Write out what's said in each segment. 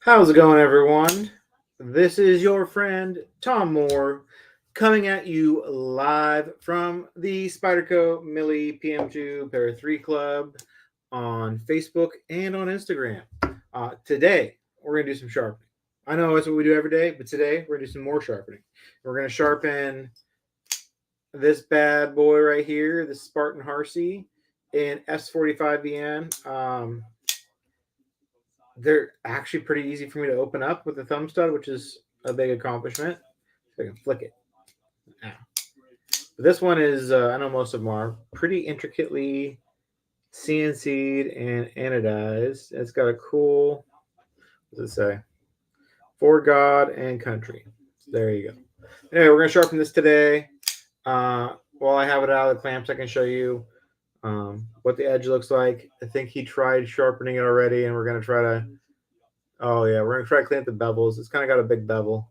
How's it going, everyone? This is your friend Tom Moore coming at you live from the Spyderco Millie PM2 Pair 3 Club on Facebook and on Instagram. Today, we're going to do some sharpening. I know that's what we do every day, but today we're going to do some more sharpening. We're going to sharpen this bad boy right here, the Spartan Harsey in S45VN. They're actually pretty easy for me to open up with the thumb stud, which is a big accomplishment. So I can flick it. But this one is, I know most of them are, pretty intricately CNC'd and anodized. It's got a cool, what does it say? For God and country. So there you go. Anyway, we're going to sharpen this today. While I have it out of the clamps, I can show you what the edge looks like. I think he tried sharpening it already, and we're going to try to, we're going to try to clean up the bevels. It's kind of got a big bevel.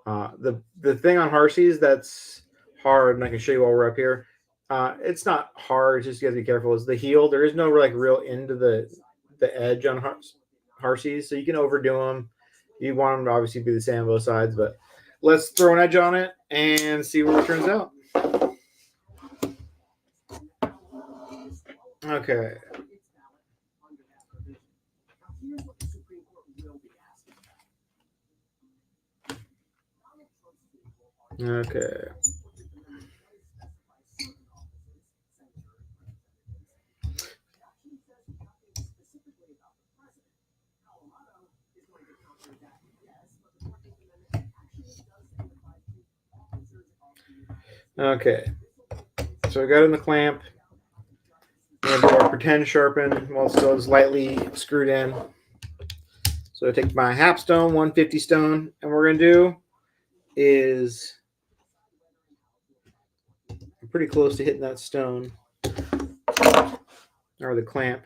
The thing on Harsey's that's hard, and I can show you while we're up here, it's not hard, just you have to be careful, is the heel. There is no like real end to the edge on Harsey's, so you can overdo them. You want them to obviously be the same on both sides, but let's throw an edge on it and see where it turns out. Okay. Okay. Okay. So I got it in the clamp. I'm going to do our pretend sharpen while it still is lightly screwed in. So I take my half stone, 150 stone, and what we're going to do is, I'm pretty close to hitting that stone, or the clamp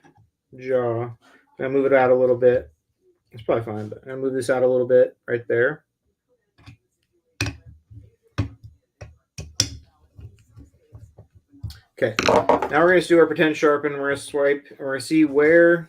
jaw. I'm going to move it out a little bit. It's probably fine, but I'm going to move this out a little bit right there. Okay, now we're going to do our pretend sharpen. We're going to swipe, and we're going to see where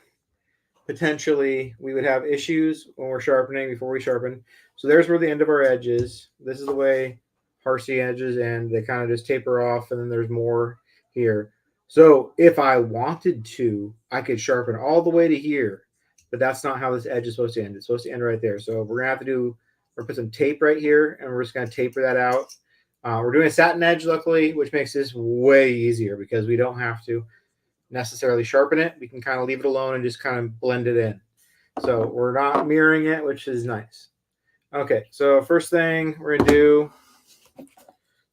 potentially we would have issues when we're sharpening before we sharpen. So there's where the end of our edge is. This is the way Harsey edges, and they kind of just taper off, and then there's more here. So if I wanted to, I could sharpen all the way to here, but that's not how this edge is supposed to end. It's supposed to end right there. So we're going to put some tape right here, and we're just going to taper that out. We're doing a satin edge, luckily, which makes this way easier because we don't have to necessarily sharpen it. We can kind of leave it alone and just kind of blend it in. So we're not mirroring it, which is nice. Okay, so first thing we're going to do,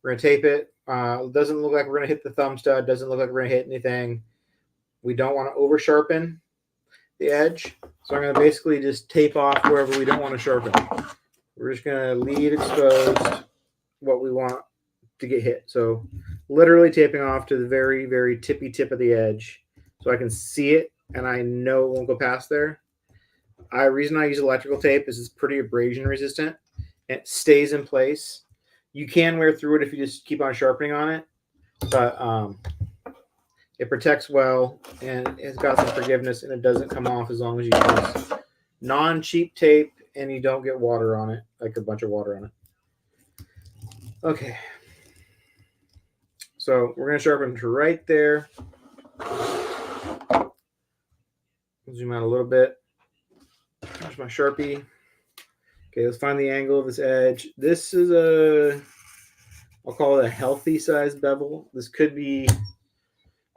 we're going to tape it. It doesn't look like we're going to hit the thumb stud. Doesn't look like we're going to hit anything. We don't want to over sharpen the edge. So I'm going to basically just tape off wherever we don't want to sharpen. We're just going to leave exposed what we want to get hit. So literally taping off to the very, very tippy tip of the edge so I can see it and I know it won't go past there. The reason I use electrical tape is it's pretty abrasion resistant. It stays in place. You can wear through it if you just keep on sharpening on it, but it protects well and it's got some forgiveness and it doesn't come off as long as you use non-cheap tape and you don't get water on it, like a bunch of water on it. Okay. So we're going to sharpen to right there. Zoom out a little bit. There's my Sharpie. Okay, let's find the angle of this edge. This is I'll call it a healthy size bevel. This could be,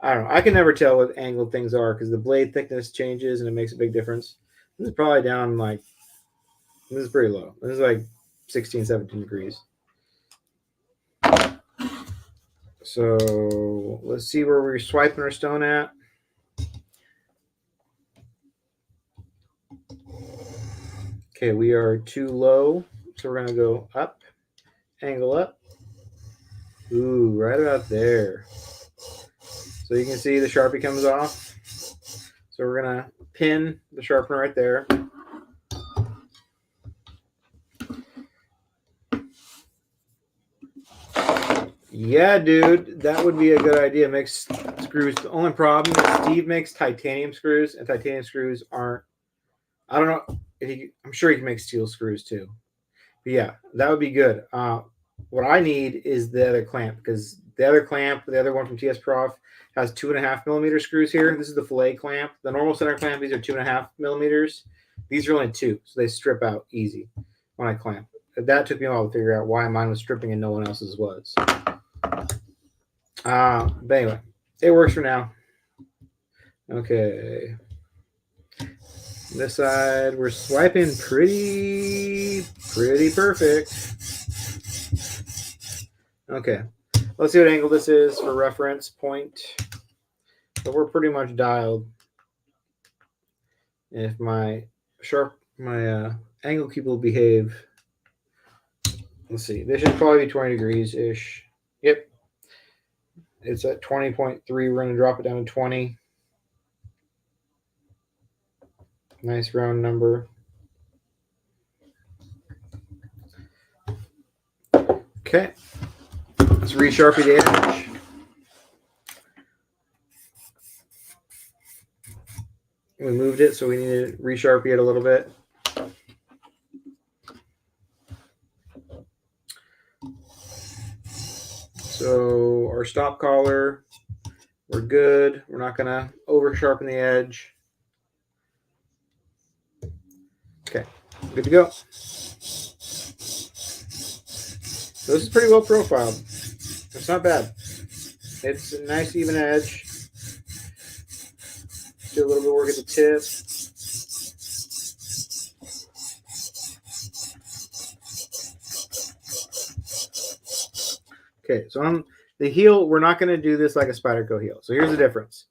I don't know. I can never tell what angled things are because the blade thickness changes and it makes a big difference. This is probably down like, this is pretty low. This is like 16, 17 degrees. So let's see where we're swiping our stone at. Okay, we are too low, so we're going to go up, angle up. Ooh, right about there. So you can see the Sharpie comes off. So we're going to pin the sharpener right there. Yeah, dude, that would be a good idea. Make screws. The only problem is Steve makes titanium screws, and titanium screws aren't, I don't know. I'm sure he can make steel screws too. But yeah, that would be good. What I need is the other clamp, because the other clamp, the other one from TS Prof, has 2.5 millimeter screws here. This is the fillet clamp. The normal center clamp, these are 2.5 millimeters. These are only 2, so they strip out easy when I clamp. That took me a while to figure out why mine was stripping and no one else's was. But anyway, it works for now. Okay. This side, we're swiping pretty perfect. Okay, let's see what angle this is for reference point. So we're pretty much dialed. And if my angle key will behave, let's see, this should probably be 20 degrees ish. Yep, it's at 20.3. We're going to drop it down to 20. Nice round number. Okay, let's resharpie the edge. We moved it, so we need to resharpie it a little bit. So our stop collar, we're good. We're not going to over sharpen the edge. Okay, good to go. So this is pretty well profiled. It's not bad. It's a nice even edge. Do a little bit of work at the tip. Okay, so on the heel, we're not going to do this like a Spyderco heel. So here's the difference.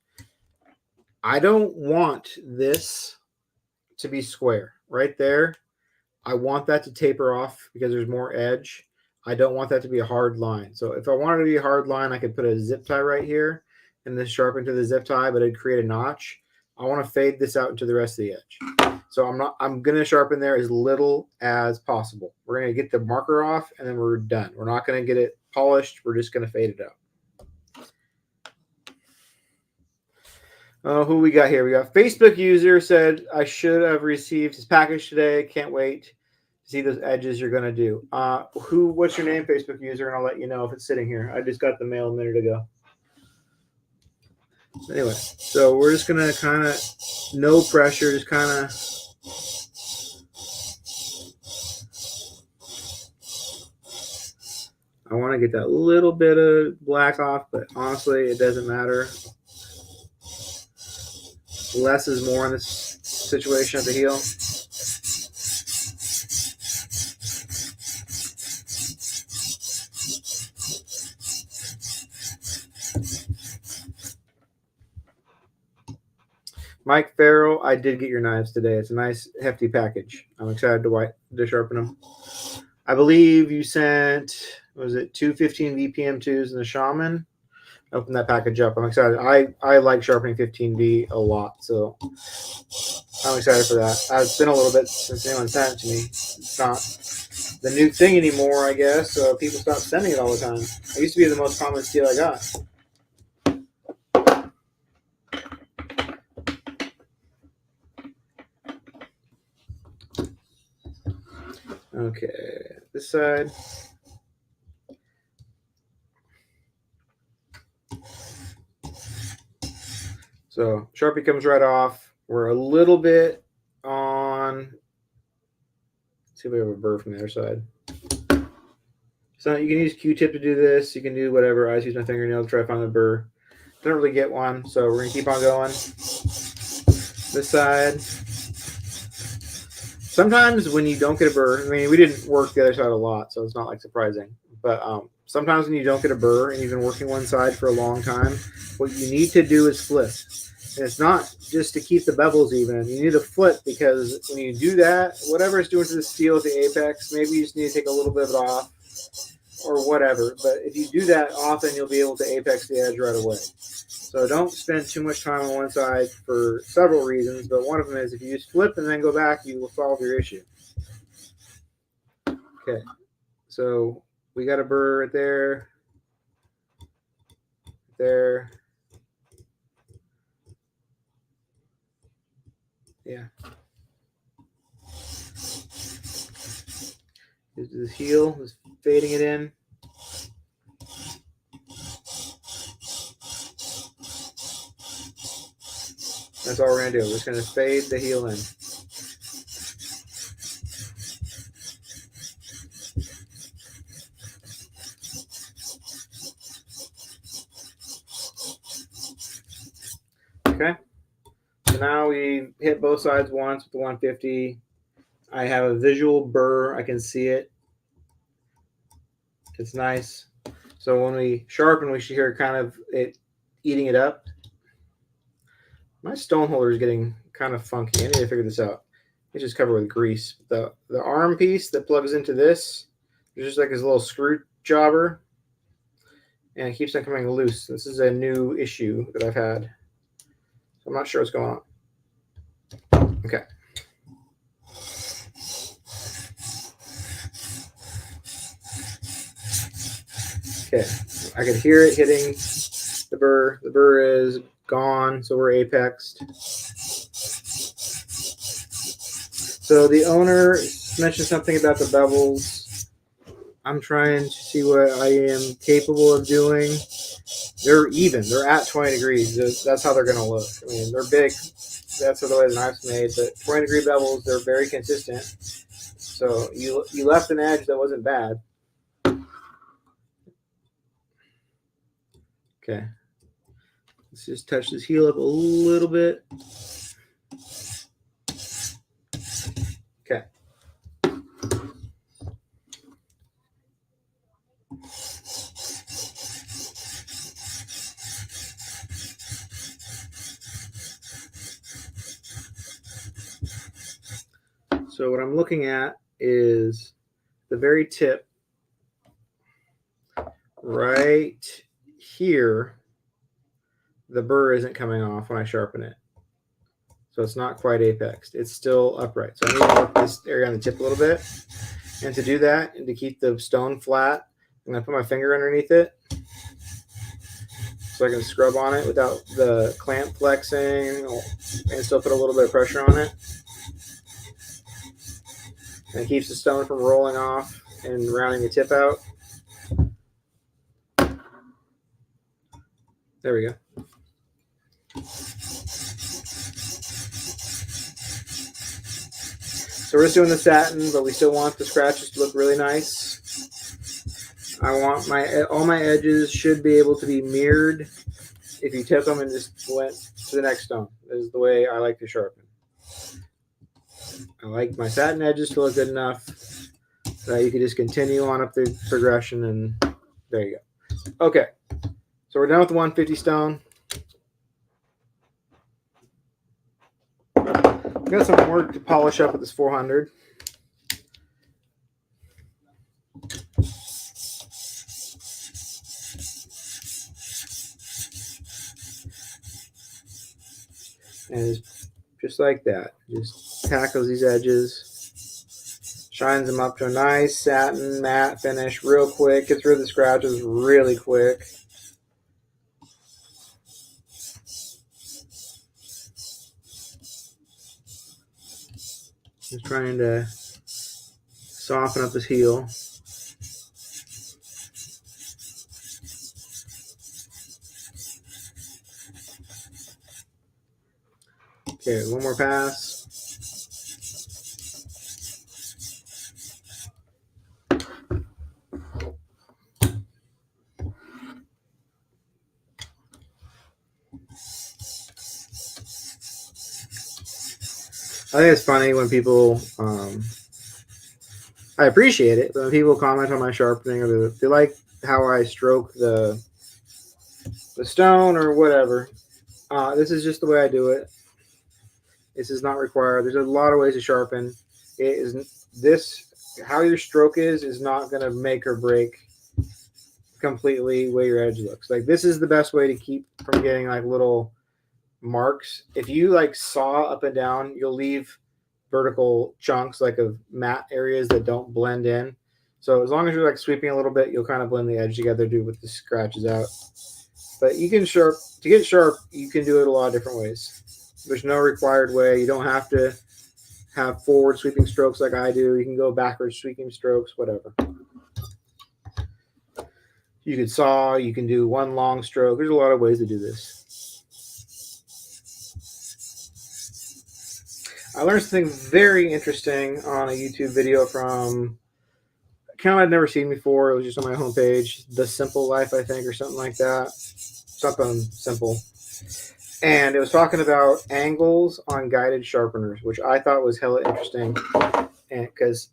I don't want this to be square. Right there, I want that to taper off because there's more edge. I don't want that to be a hard line. So if I wanted to be a hard line, I could put a zip tie right here and then sharpen to the zip tie, but it'd create a notch. I want to fade this out into the rest of the edge. So I'm going to sharpen there as little as possible. We're going to get the marker off and then we're done. We're not going to get it polished. We're just going to fade it out. Who we got here? We got Facebook user said, I should have received his package today. Can't wait to see those edges you're going to do. What's your name, Facebook user? And I'll let you know if it's sitting here. I just got the mail a minute ago. Anyway, so we're just going to kind of, no pressure, just kind of. I want to get that little bit of black off, but honestly, it doesn't matter. Less is more in this situation at the heel. Mike Farrell, I did get your knives today. It's a nice, hefty package. I'm excited to sharpen them. I believe you sent, was it 2 15 VPM 2s and the Shaman? Open that package up. I'm excited. I like sharpening 15V a lot, so I'm excited for that. It's been a little bit since anyone sent it to me. It's not the new thing anymore, I guess, so people stop sending it all the time. It used to be the most common steel I got. Okay, this side. So Sharpie comes right off. We're a little bit on. Let's see if we have a burr from the other side. So you can use Q-tip to do this. You can do whatever. I just use my fingernail to try to find the burr. Don't really get one, so we're gonna keep on going. This side. Sometimes when you don't get a burr, I mean, we didn't work the other side a lot, so it's not like surprising. But sometimes when you don't get a burr and you've been working one side for a long time, what you need to do is flip. And it's not just to keep the bevels even. You need to flip because when you do that, whatever it's doing to the steel at the apex, maybe you just need to take a little bit of it off or whatever. But if you do that often, you'll be able to apex the edge right away. So don't spend too much time on one side for several reasons, but one of them is if you just flip and then go back, you will solve your issue. Okay, so we got a burr right there. There. Yeah. this heel, just fading it in. That's all we're going to do. We're just going to fade the heel in. Okay. So now we hit both sides once with the 150. I have a visual burr. I can see it. It's nice. So when we sharpen, we should hear kind of it eating it up. My stone holder is getting kind of funky. I need to figure this out. It's just covered with grease. The arm piece that plugs into this, there's just like this little screw jobber, and it keeps on coming loose. This is a new issue that I've had. So I'm not sure what's going on. Okay. Okay, I can hear it hitting the burr. The burr is gone, so we're apexed. So the owner mentioned something about the bevels. I'm trying to see what I am capable of doing. They're even. They're at 20 degrees. That's how they're going to look. I mean, they're big. That's the way the knife's made. But 20-degree bevels, they're very consistent. So you left an edge that wasn't bad. Okay. Let's just touch this heel up a little bit. Okay. So what I'm looking at is the very tip right here. The burr isn't coming off when I sharpen it. So it's not quite apexed. It's still upright. So I need to work this area on the tip a little bit. And to do that, and to keep the stone flat, I'm going to put my finger underneath it so I can scrub on it without the clamp flexing and still put a little bit of pressure on it. And it keeps the stone from rolling off and rounding the tip out. There we go. So we're just doing the satin, but we still want the scratches to look really nice. I want all my edges should be able to be mirrored if you tip them and just went to the next stone. This is the way I like to sharpen. I like my satin edges to look good enough that you can just continue on up the progression, and there you go. Okay, so we're done with the 150 stone. Got some work to polish up with this 400. And just like that, just tackles these edges, shines them up to a nice satin matte finish real quick, gets rid of the scratches really quick. Just trying to soften up this heel. Okay, one more pass. I think it's funny when people, I appreciate it, but when people comment on my sharpening, or they like how I stroke the stone or whatever. This is just the way I do it. This is not required. There's a lot of ways to sharpen. It is this, how your stroke is not going to make or break completely where your edge looks. Like, this is the best way to keep from getting like little marks. If you like saw up and down, you'll leave vertical chunks like of matte areas that don't blend in. So as long as you're like sweeping a little bit, you'll kind of blend the edge together, do with the scratches out. But you can to get sharp, you can do it a lot of different ways. There's no required way. You don't have to have forward sweeping strokes like I do. You can go backwards sweeping strokes, whatever. You can saw, you can do one long stroke. There's a lot of ways to do this. I learned something very interesting on a YouTube video from a account I'd never seen before. It was just on my homepage, The Simple Life, I think, or something like that. Something simple. And it was talking about angles on guided sharpeners, which I thought was hella interesting. And because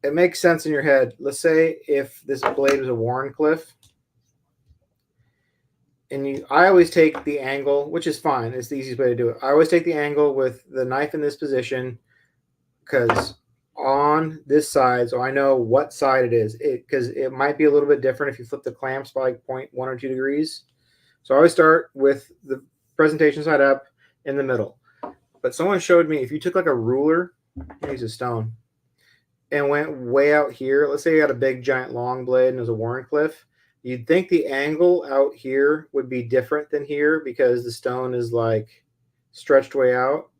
it makes sense in your head. Let's say if this blade was a Warncliffe, and I always take the angle, which is fine. It's the easiest way to do it. I always take the angle with the knife in this position because on this side, so I know what side it is. Because it might be a little bit different if you flip the clamps by like 0.1 or 2 degrees. So I always start with the presentation side up in the middle. But someone showed me if you took like a ruler, use a stone, and went way out here. Let's say you had a big giant long blade and it was a Warncliffe. You'd think the angle out here would be different than here because the stone is like stretched way out,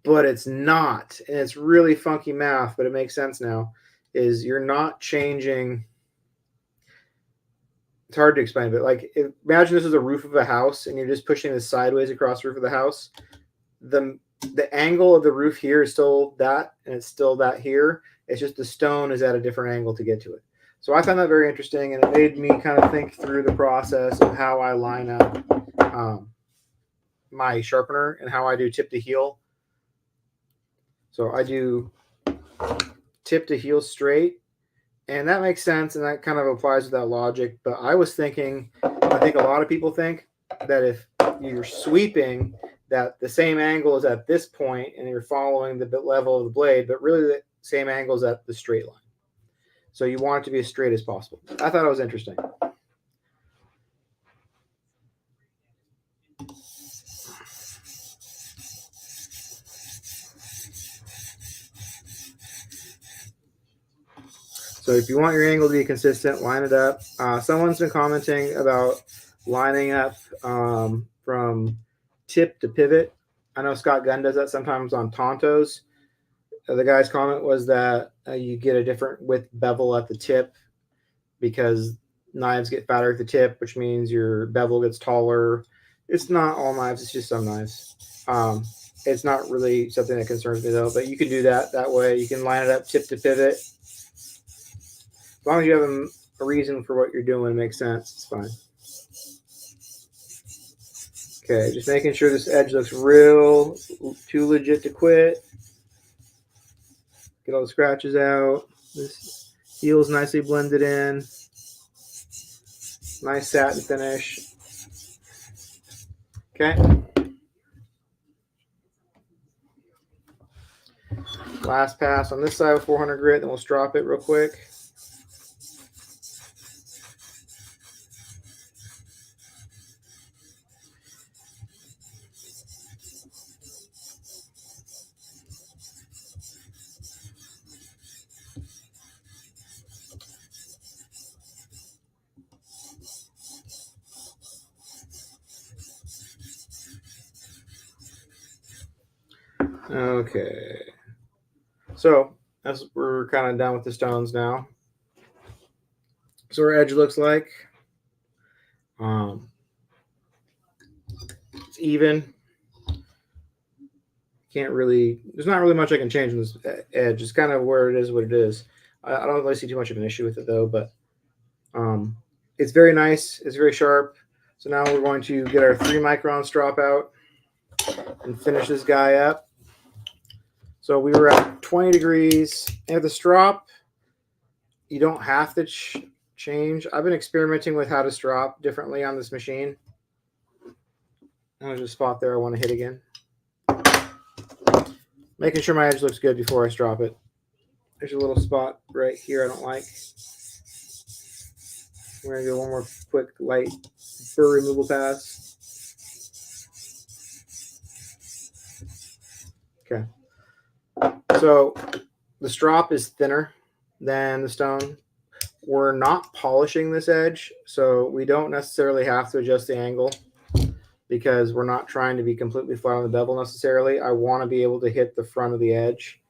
but it's not. And it's really funky math, but it makes sense now, is you're not changing. It's hard to explain, but like imagine this is a roof of a house and you're just pushing this sideways across the roof of the house. The angle of the roof here is still that, and it's still that here. It's just the stone is at a different angle to get to it. So I found that very interesting, and it made me kind of think through the process of how I line up my sharpener and how I do tip to heel. So I do tip to heel straight, and that makes sense, and that kind of applies to that logic. But I was thinking, I think a lot of people think that if you're sweeping, that the same angle is at this point, and you're following the level of the blade, but really the same angle is at the straight line. So you want it to be as straight as possible. I thought it was interesting. So if you want your angle to be consistent, line it up. Someone's been commenting about lining up from tip to pivot. I know Scott Gunn does that sometimes on Tontos. The guy's comment was that you get a different width bevel at the tip because knives get fatter at the tip, which means your bevel gets taller. It's not all knives, it's just some knives. It's not really something that concerns me though, but you can do that way. You can line it up tip to pivot. As long as you have a reason for what you're doing, it makes sense, it's fine. Okay, just making sure this edge looks real, too legit to quit. Get all the scratches out. This heel's nicely blended in. Nice satin finish. Okay. Last pass on this side with 400 grit, then we'll strop it real quick. Okay, so as we're kind of done with the stones now. So our edge looks like it's even. Can't really. There's not really much I can change on this edge. It's kind of where it is, what it is. I don't really see too much of an issue with it though, but it's very nice. It's very sharp. So now we're going to get our 3 micron strop out and finish this guy up. So we were at 20 degrees. And with the strop, you don't have to change. I've been experimenting with how to strop differently on this machine. There's a spot there I want to hit again. Making sure my edge looks good before I strop it. There's a little spot right here I don't like. We're going to do one more quick light burr removal pass. Okay. So the strop is thinner than the stone. We're not polishing this edge, so we don't necessarily have to adjust the angle. because we're not trying to be completely flat on the bevel necessarily. I want to be able to hit the front of the edge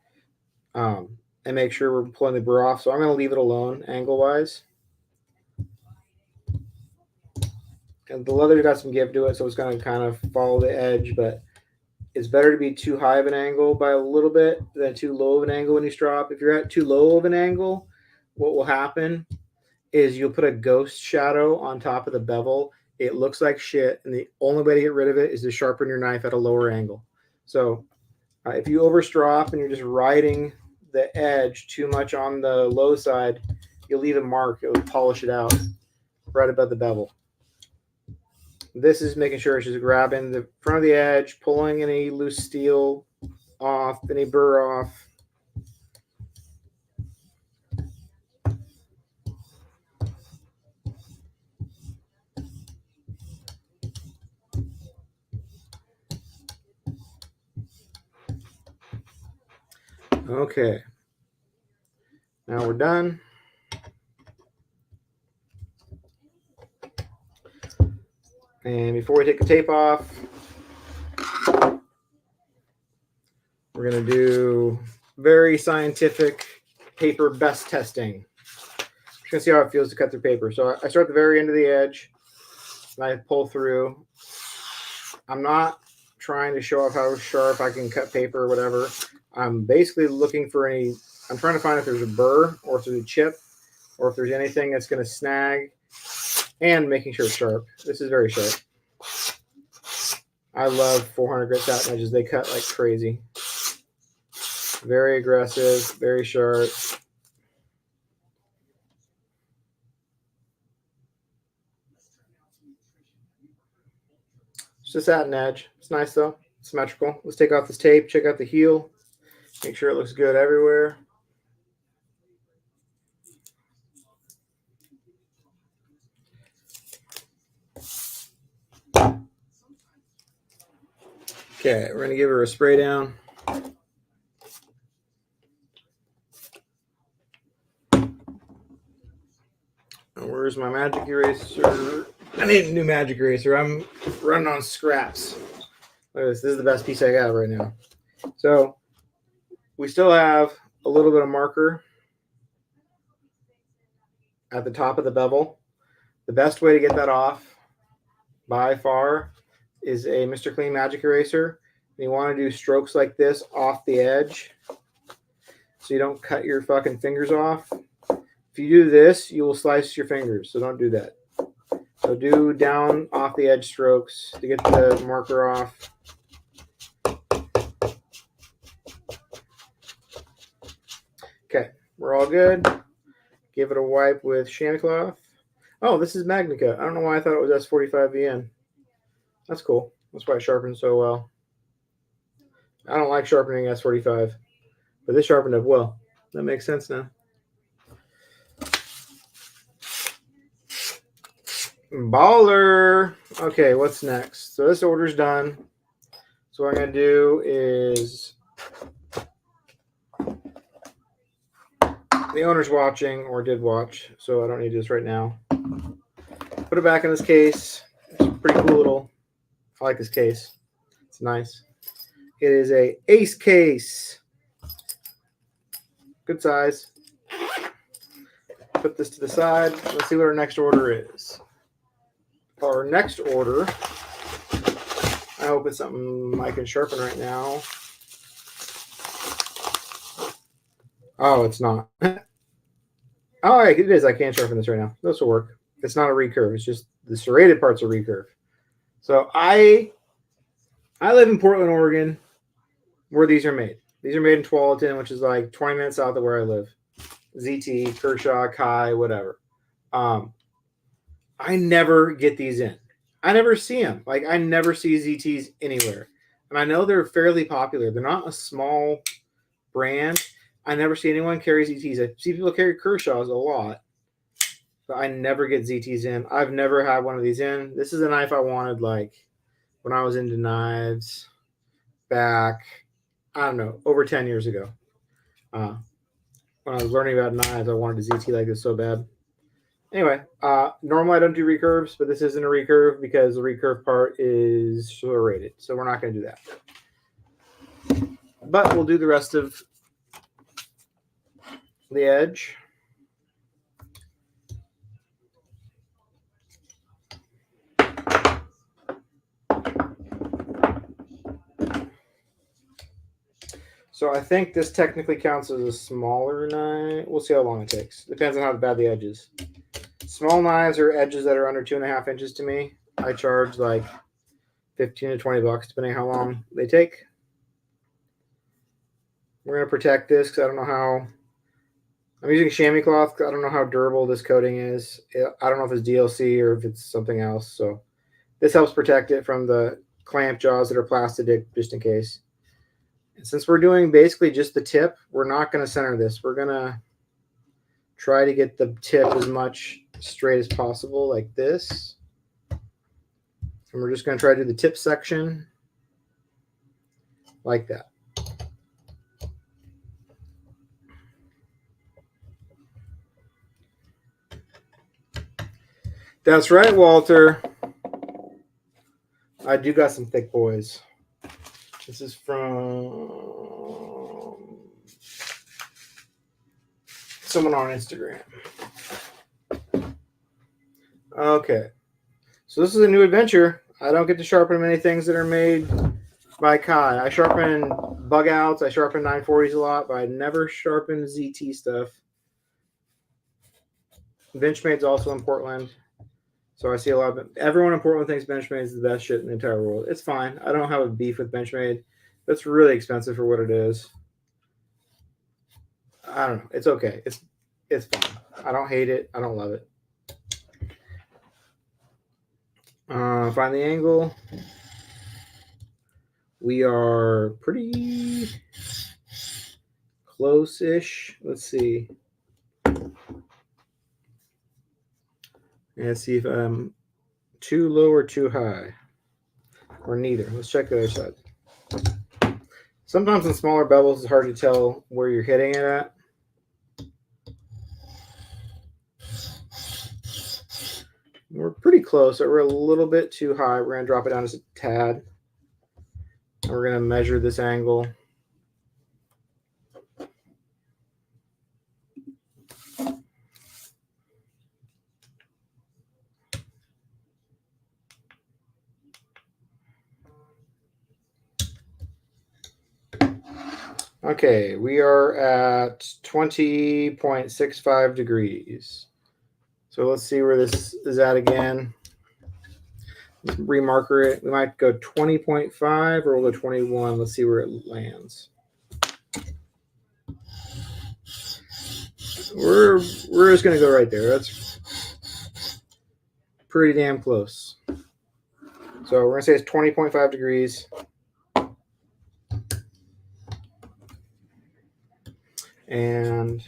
and make sure we're pulling the burr off. So I'm going to leave it alone angle-wise. And the leather's got some give to it, so it's going to kind of follow the edge, but it's better to be too high of an angle by a little bit than too low of an angle when you strop. If you're at too low of an angle, what will happen is you'll put a ghost shadow on top of the bevel. It looks like shit, and the only way to get rid of it is to sharpen your knife at a lower angle. So if you overstrop and you're just riding the edge too much on the low side, you'll leave a mark. It'll polish it out right above the bevel. This is making sure it's just grabbing the front of the edge, pulling any loose steel off, any burr off. Okay. Now we're done. And before we take the tape off, we're going to do very scientific paper best testing. Just going to see how it feels to cut through paper. So I start at the very end of the edge, and I pull through. I'm not trying to show off how sharp I can cut paper or whatever. I'm basically looking for I'm trying to find if there's a burr or if there's a chip or if there's anything that's going to snag, and making sure it's sharp. This is very sharp. I love 400 grit satin edges. They cut like crazy. Very aggressive, very sharp. It's a satin edge. It's nice though. It's symmetrical. Let's take off this tape, check out the heel, make sure it looks good everywhere. Okay, we're going to give her a spray down. Where's my magic eraser? I need a new magic eraser. I'm running on scraps. Look at this. This is the best piece I got right now. So we still have a little bit of marker at the top of the bevel. The best way to get that off by far is a Mr. Clean magic eraser. And you want to do strokes like this off the edge so you don't cut your fucking fingers off. If you do this, you will slice your fingers, so don't do that. So do down off the edge strokes to get the marker off. Okay, we're all good. Give it a wipe with Shandcloth. Oh, this is Magnica. I don't know why I thought it was S45VN. That's cool. That's why it sharpens so well. I don't like sharpening S45, but this sharpened up well. That makes sense now. Baller. Okay, what's next? So this order's done. So what I'm going to do is, the owner's watching, or did watch, so I don't need to do this right now. Put it back in this case. It's a pretty cool little, I like this case. It's nice. It is a Ace case. Good size. Put this to the side. Let's see what our next order is. Our next order, I hope it's something I can sharpen right now. Oh, it's not. Oh, it is. I can't sharpen this right now. This will work. It's not a recurve. It's just the serrated part's a recurve. So I live in Portland, Oregon, where these are made. These are made in Tualatin, which is like 20 minutes south of where I live. ZT, Kershaw, Kai, whatever. I never get these in. I never see them. Like, I never see ZTs anywhere. And I know they're fairly popular. They're not a small brand. I never see anyone carry ZTs. I see people carry Kershaws a lot. But I never get ZTs in. I've never had one of these in. This is a knife I wanted, like, when I was into knives back, I don't know, over 10 years ago. When I was learning about knives, I wanted a ZT like this so bad. Anyway, normally I don't do recurves, but this isn't a recurve because the recurve part is serrated, so we're not going to do that. But we'll do the rest of the edge. So I think this technically counts as a smaller knife. We'll see how long it takes. Depends on how bad the edge is. Small knives are edges that are under 2.5 inches to me. I charge like 15 to 20 bucks, depending on how long they take. We're going to protect this because I don't know how. I'm using chamois cloth. I don't know how durable this coating is. I don't know if it's DLC or if it's something else. So this helps protect it from the clamp jaws that are plastic, just in case. And since we're doing basically just the tip, we're not going to center this. We're going to try to get the tip as much straight as possible, like this. And we're just going to try to do the tip section like that. That's right, Walter. I do got some thick boys. This is from someone on Instagram. Okay. So this is a new adventure. I don't get to sharpen many things that are made by Kai. I sharpen bug outs. I sharpen 940s a lot, but I never sharpen ZT stuff. Benchmade's also in Portland. So I see a lot of everyone in Portland thinks Benchmade is the best shit in the entire world. It's fine. I don't have a beef with Benchmade. That's really expensive for what it is. I don't know. It's okay. It's fine. I don't hate it. I don't love it. Find the angle. We are pretty close-ish. Let's see. And see if I'm too low or too high. Or neither. Let's check the other side. Sometimes in smaller bevels, it's hard to tell where you're hitting it at. We're pretty close. So we're a little bit too high. We're going to drop it down just a tad. And we're going to measure this angle. Okay, we are at 20.65 degrees. So let's see where this is at again. Let's remarker it. We might go 20.5 or we'll go 21. Let's see where it lands. We're just going to go right there. That's pretty damn close. So we're going to say it's 20.5 degrees. And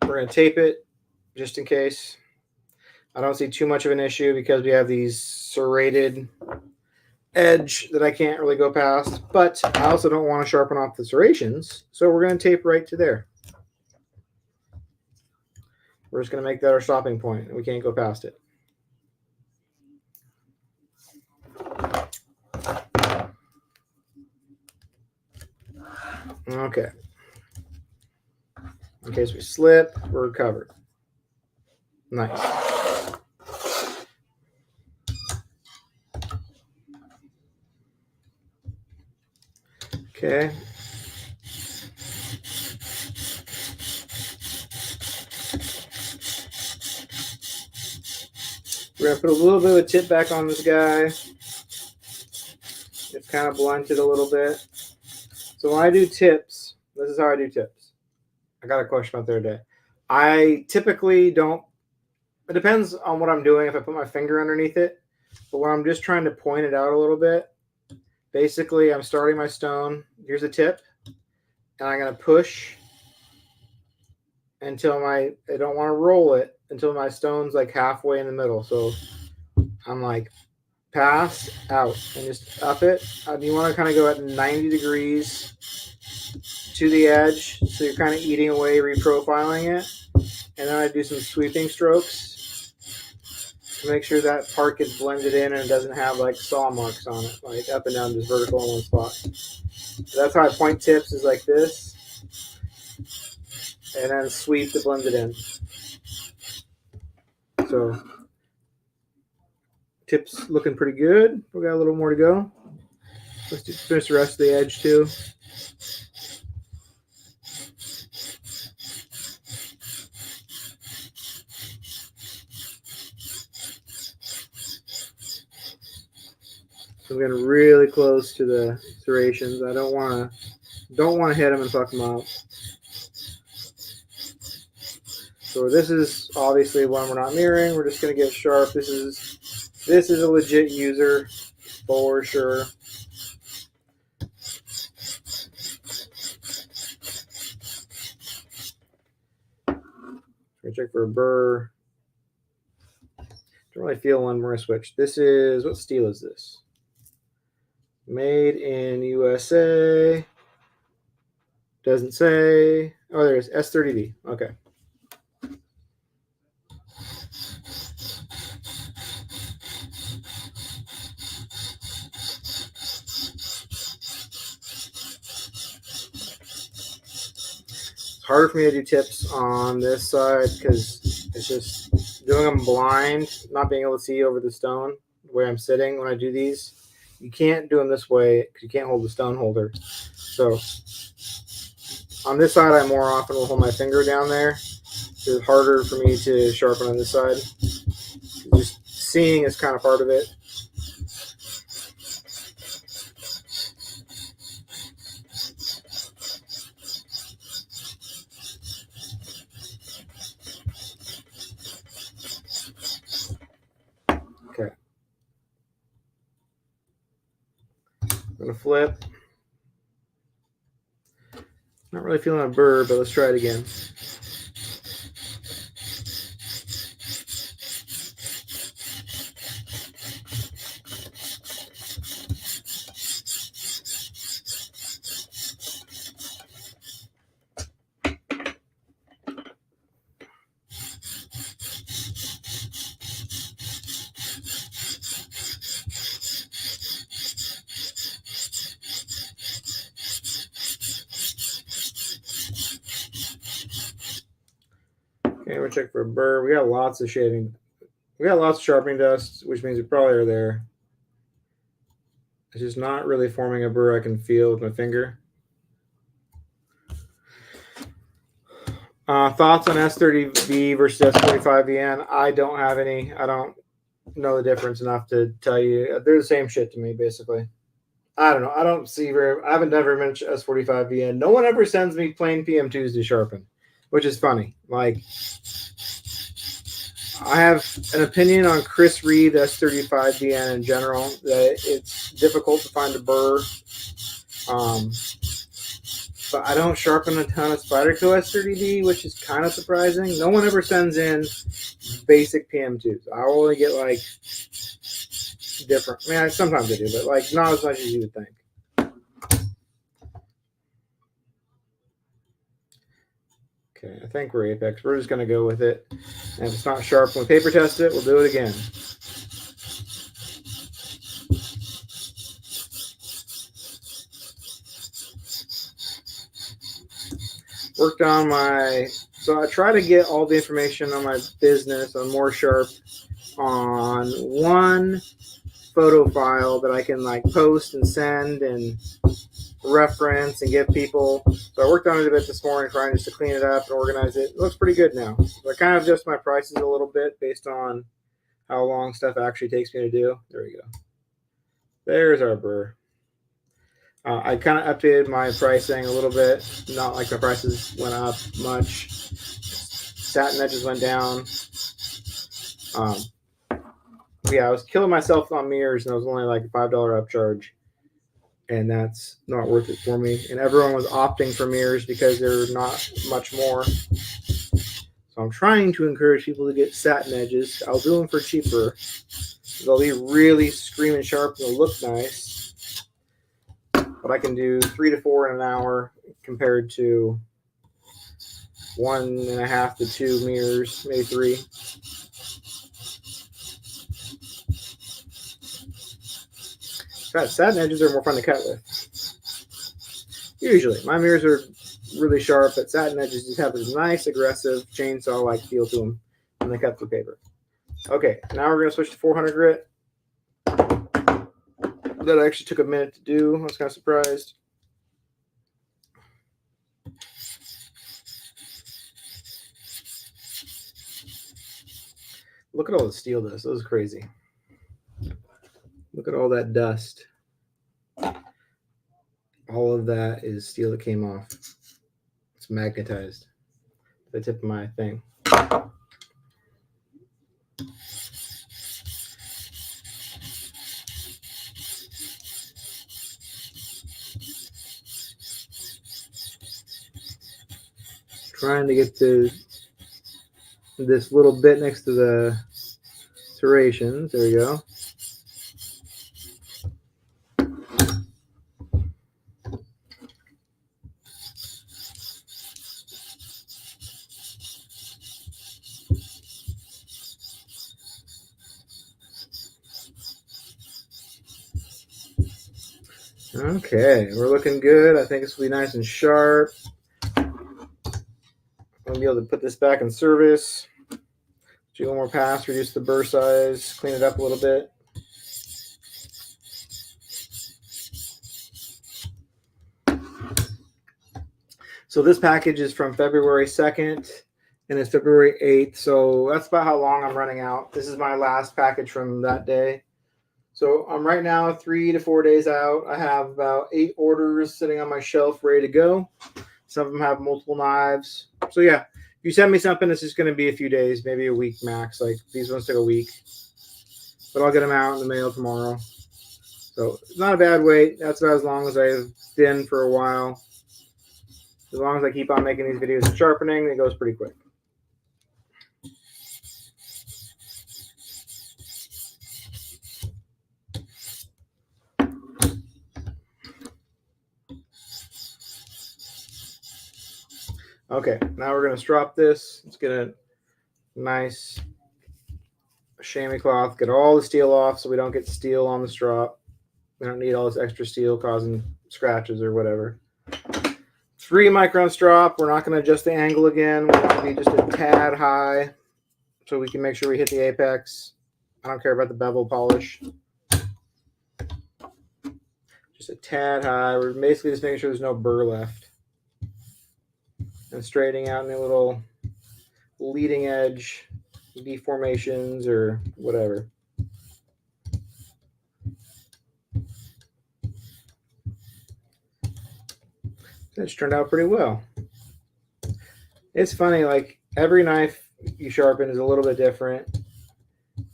we're going to tape it just in case. I don't see too much of an issue because we have these serrated edge that I can't really go past. But I also don't want to sharpen off the serrations. So we're going to tape right to there. We're just going to make that our stopping point. We can't go past it. Okay. In case we slip, we're covered. Nice. Okay. We're going to put a little bit of a tip back on this guy. It's kind of blunted a little bit. So when I do tips, this is how I do tips. I got a question about the other day. I typically don't, it depends on what I'm doing if I put my finger underneath it. But when I'm just trying to point it out a little bit, basically I'm starting my stone. Here's a tip. And I'm going to push until I don't want to roll it until my stone's like halfway in the middle. So I'm like pass out and just up it. You want to kind of go at 90 degrees to the edge. So you're kind of eating away, reprofiling it. And then I do some sweeping strokes. to make sure that part gets blended in and it doesn't have like saw marks on it, like up and down, just vertical in one spot. So that's how I point tips, is like this, and then sweep to blend it in. So tips looking pretty good. We got a little more to go. Let's just finish the rest of the edge too. So I'm getting really close to the serrations. I don't want to hit them and fuck them up. So this is obviously one we're not mirroring. We're just gonna get sharp. This is a legit user for sure. Gonna check for a burr. Don't really feel one. We're gonna switch. This is, what steel is this? Made in USA. Doesn't say. Oh, there's S30D. Okay. It's harder for me to do tips on this side because it's just doing them blind, not being able to see over the stone where I'm sitting when I do these. You can't do them this way because you can't hold the stone holder. So on this side, I more often will hold my finger down there. So it's harder for me to sharpen on this side. Just seeing is kind of part of it. Okay. I'm going to flip. Not really feeling a burr, but let's try it again. Okay, we'll check for a burr. We got lots of shading. We got lots of sharpening dust, which means we probably are there. It's just not really forming a burr I can feel with my finger. Thoughts on S30V versus S45VN? I don't have any. I don't know the difference enough to tell you. They're the same shit to me, basically. I don't know. I don't see I haven't never mentioned S45VN. No one ever sends me plain PM2s to sharpen, which is funny. Like, I have an opinion on Chris Reed S35VN in general, that it's difficult to find a burr. But I don't sharpen a ton of Spyderco S30D, which is kind of surprising. No one ever sends in basic PM2s. I only get like different. I mean, sometimes I do, but like not as much as you would think. Okay, I think we're apex. We're just going to go with it. And if it's not sharp, when we paper test it, we'll do it again. Worked on so I try to get all the information on my business on More Sharp on one photo file that I can like post and send and reference and give people. So I worked on it a bit this morning, trying just to clean it up and organize it. It looks pretty good now. So I kind of adjust my prices a little bit based on how long stuff actually takes me to do. There we go. There's our burr. I kind of updated my pricing a little bit. Not like my prices went up much. Satin edges went down. Yeah, I was killing myself on mirrors, and it was only like a $5 upcharge. And that's not worth it for me. And everyone was opting for mirrors because they're not much more. So I'm trying to encourage people to get satin edges. I'll do them for cheaper. They'll be really screaming sharp and they'll look nice. But I can do 3 to 4 in an hour compared to 1.5 to 2 mirrors, maybe 3. God, satin edges are more fun to cut with. Usually. My mirrors are really sharp, but satin edges just have this nice, aggressive, chainsaw-like feel to them when they cut through paper. Okay, now we're going to switch to 400 grit. That actually took a minute to do. I was kind of surprised. Look at all the steel dust. That was crazy. Look at all that dust. All of that is steel that came off. It's magnetized. The tip of my thing. Trying to get to this little bit next to the serrations. There we go. Okay, we're looking good. I think this will be nice and sharp. I'll be able to put this back in service. Do one more pass, reduce the burr size, clean it up a little bit. So this package is from February 2nd and it's February 8th. So that's about how long I'm running out. This is my last package from that day. So I'm right now 3 to 4 days out. I have about 8 orders sitting on my shelf ready to go. Some of them have multiple knives. So yeah, if you send me something, it's just going to be a few days, maybe a week max. Like these ones took a week. But I'll get them out in the mail tomorrow. So it's not a bad wait. That's about as long as I've been for a while. As long as I keep on making these videos of sharpening, it goes pretty quick. Okay, now we're going to strop this. Let's get a nice chamois cloth, get all the steel off so we don't get steel on the strop. We don't need all this extra steel causing scratches or whatever. 3-micron strop. We're not going to adjust the angle again. We want to be just a tad high so we can make sure we hit the apex. I don't care about the bevel polish. Just a tad high. We're basically just making sure there's no burr left. And straightening out any little leading edge deformations or whatever. It's turned out pretty well. It's funny, like every knife you sharpen is a little bit different.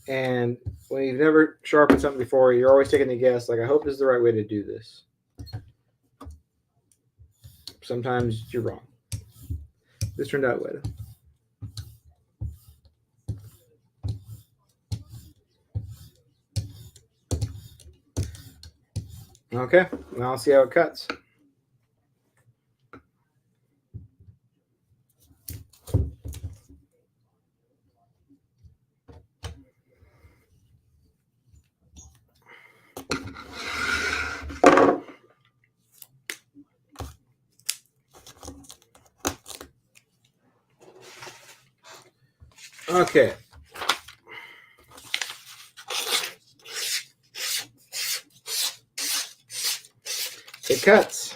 And when you've never sharpened something before, you're always taking a guess, like, I hope this is the right way to do this. Sometimes you're wrong. This turned out well. Okay, now I'll see how it cuts. Okay. It cuts.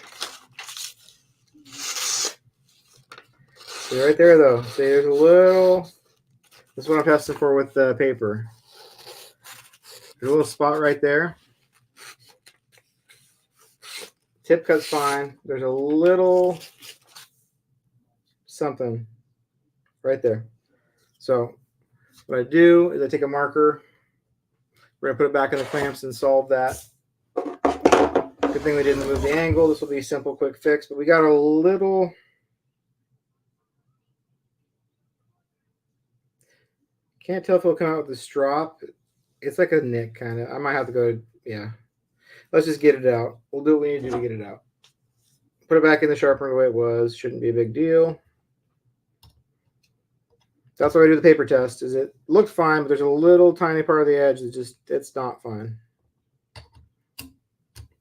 See right there, though. See, there's a little. This is what I'm testing for with the paper. There's a little spot right there. Tip cuts fine. There's a little something right there. So what I do is I take a marker. We're going to put it back in the clamps and solve that. Good thing we didn't move the angle. This will be a simple, quick fix. But we got a little... Can't tell if it'll come out with the strop. It's like a nick, kind of. I might have to go... Yeah. Let's just get it out. We'll do what we need to do to get it out. Put it back in the sharpener the way it was. Shouldn't be a big deal. That's why I do the paper test. Is it looked fine, but there's a little tiny part of the edge that just, it's not fine.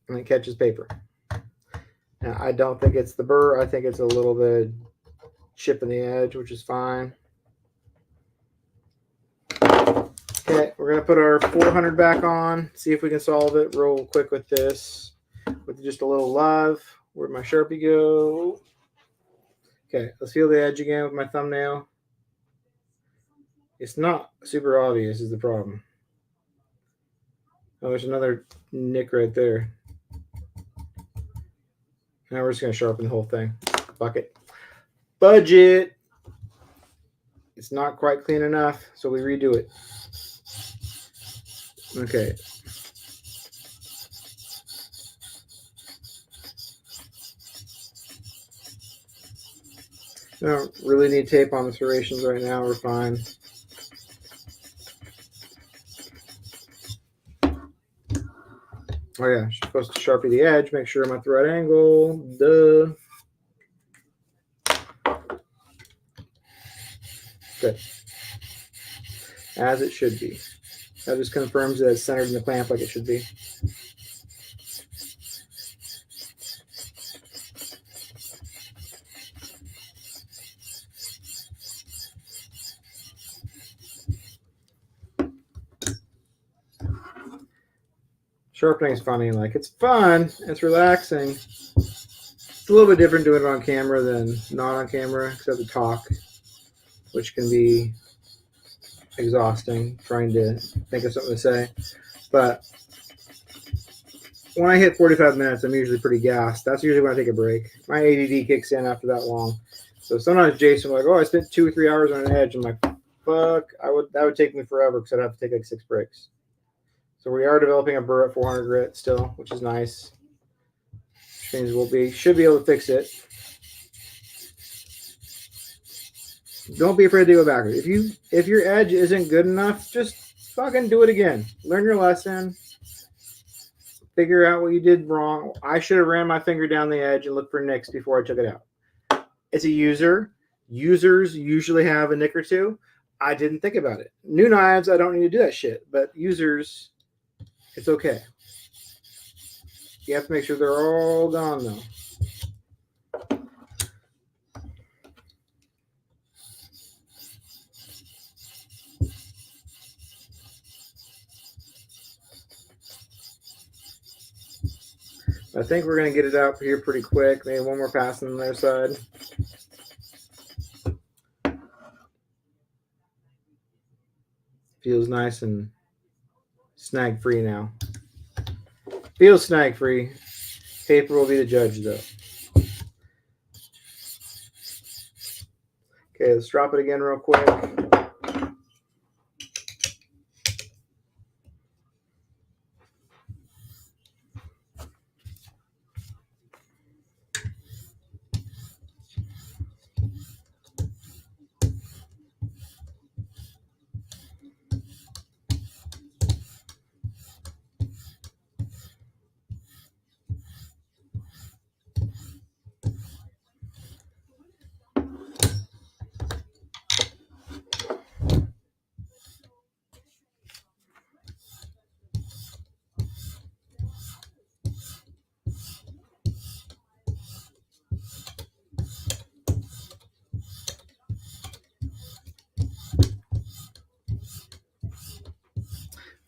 and it catches paper. Now, I don't think it's the burr. I think it's a little bit chip in the edge, which is fine. Okay, we're going to put our 400 back on, see if we can solve it real quick with this, with just a little love. Where'd my Sharpie go? Okay, let's feel the edge again with my thumbnail. It's not super obvious is the problem. Oh, there's another nick right there. Now we're just going to sharpen the whole thing. Bucket. Budget. It's not quite clean enough, so we redo it. Okay. I don't really need tape on the serrations right now. We're fine. Oh yeah, supposed to Sharpie the edge, make sure I'm at the right angle. Duh. Good. As it should be. That just confirms that it's centered in the clamp like it should be. Sharpening is funny. Like, it's fun. It's relaxing. It's a little bit different doing it on camera than not on camera, except the talk, which can be exhausting, trying to think of something to say. But when I hit 45 minutes, I'm usually pretty gassed. That's usually when I take a break. My ADD kicks in after that long. So sometimes Jason will be like, oh, I spent 2 or 3 hours on an edge. I'm like, fuck, that would take me forever because I'd have to take like 6 breaks. So we are developing a burr at 400 grit still, which is nice. Which means we should be able to fix it. Don't be afraid to go backwards. If your edge isn't good enough, just fucking do it again. Learn your lesson. Figure out what you did wrong. I should have ran my finger down the edge and looked for nicks before I took it out. It's a user. Users usually have a nick or two. I didn't think about it. New knives, I don't need to do that shit. But users, it's okay. You have to make sure they're all gone, though. I think we're going to get it out here pretty quick. Maybe one more pass on the other side. Feels nice and snag-free now. Feels snag-free. Paper will be the judge, though. Okay, let's drop it again real quick.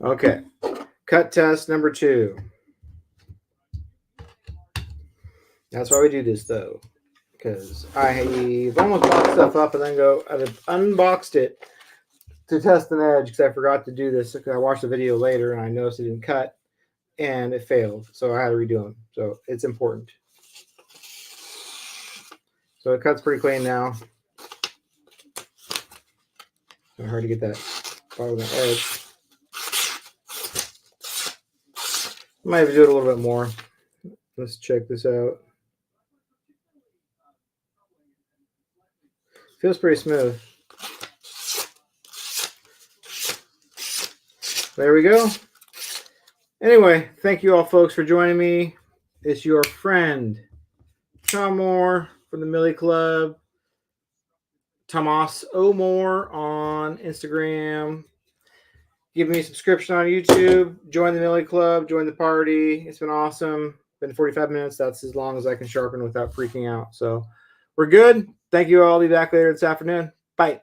Okay, cut test number 2. That's why we do this, though, because I've almost boxed stuff up and then I've unboxed it to test an edge because I forgot to do this. I watched the video later and I noticed it didn't cut and it failed, so I had to redo them. So it's important. So it cuts pretty clean now. It's hard to get that bottom of the edge. I might have to do it a little bit more. Let's check this out. Feels pretty smooth. There we go. Anyway, thank you all folks for joining me. It's your friend Tom Moore from the Millie Club. Tomas O'More on Instagram. Give me a subscription on YouTube. Join the Millie Club. Join the party. It's been awesome. Been 45 minutes. That's as long as I can sharpen without freaking out. So we're good. Thank you all. I'll be back later this afternoon. Bye.